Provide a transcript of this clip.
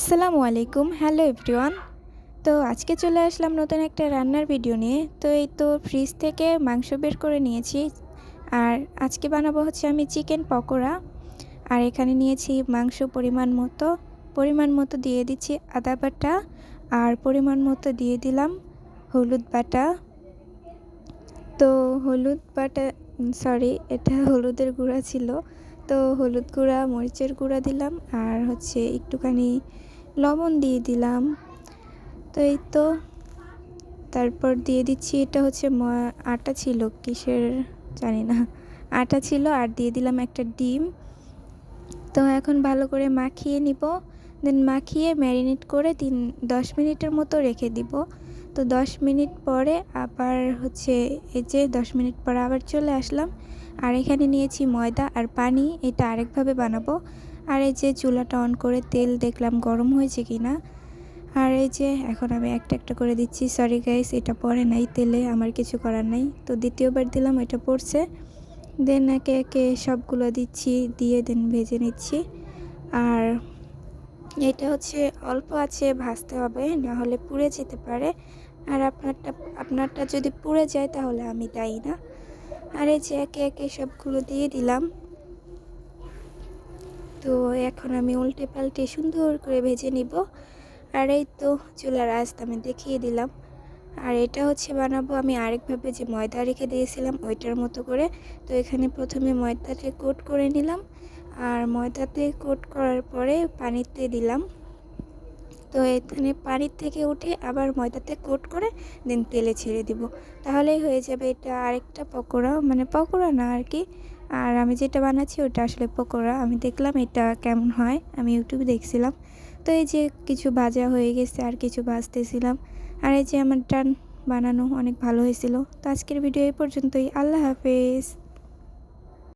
আসসালামু আলাইকুম। Hello everyone. তো আজকে চলে আসলাম নতুন একটা রান্নার ভিডিও নিয়ে। তো এই তো ফ্রিজ থেকে মাংস বের করে নিয়েছি। আর আজকে বানাবো হচ্ছে আমি চিকেন পকোড়া। আর এখানে নিয়েছি মাংস পরিমাণ মতো দিয়ে দিচ্ছি আদা বাটা, আর পরিমাণ মতো দিয়ে দিলাম হলুদ বাটা। তো হলুদ বাটা, সরি, এটা হলুদের গুঁড়া ছিল। তো হলুদ গুঁড়া, মরিচের গুঁড়া দিলাম, আর হচ্ছে একটুখানি লবণ দিয়ে দিলাম। তো এই তো তারপর দিয়ে দিচ্ছি, এটা হচ্ছে আটা ছিল, কিসের জানি না, আটা ছিল। আর দিয়ে দিলাম একটা ডিম। তো এখন ভালো করে মাখিয়ে নিব। দেন মাখিয়ে ম্যারিনেট করে 10 মিনিটের মতো রেখে দিব। তো 10 মিনিট পরে আবার হচ্ছে, এই যে 10 মিনিট পরে আবার চলে আসলাম। আর এখানে নিয়েছি ময়দা আর পানি, এটা আরেকভাবে বানাবো। আর এই যে চুলাটা অন করে তেল দেখলাম গরম হয়েছে কি না। আর এই যে এখন আমি একটা একটা করে দিচ্ছি। সরি গাইস, এটা পড়ে নাই তেলে, আমার কিছু করার নাই। তো দ্বিতীয়বার দিলাম, এটা পড়ছে। দেন একে একে সবগুলো দিচ্ছি, দিয়ে দেন ভেজে নিচ্ছি। আর এটা হচ্ছে অল্প আছে ভাজতে হবে, না হলে পুড়ে যেতে পারে। আর আপনারটা যদি পুড়ে যায় তাহলে আমি দায়ী না। আর এই যে একে একে সবগুলো দিয়ে দিলাম। তো এখন আমি উল্টে পাল্টে সুন্দর করে ভেজে নিব। আর এই তো চুলার আঁচটা আমি দেখিয়ে দিলাম। আর এটা হচ্ছে বানাবো আমি আরেকভাবে, যে ময়দা রেখে দিয়েছিলাম ওইটার মতো করে। তো এখানে প্রথমে ময়দাতে কোট করে নিলাম, আর ময়দাতে কোট করার পরে পানিতে দিলাম। তো এখানে পানির থেকে উঠে আবার ময়দাতে কোট করে দেন তেলে ছেড়ে দিব। তাহলেই হয়ে যাবে এটা আরেকটা পকোড়া, মানে পকোড়া না আর কি। আর আমি যেটা বানাচ্ছি ওটা আসলে পকোড়া। আমি দেখলাম এটা কেমন হয়, আমি ইউটিউবে দেখছিলাম। তো এই যে কিছু ভাজা হয়ে গেছে, আর কিছু ভাজতেছিলাম। আর এই যে আমার বানানো অনেক ভালো হয়েছিল। তো আজকের ভিডিও এই পর্যন্তই। আল্লাহ হাফেজ।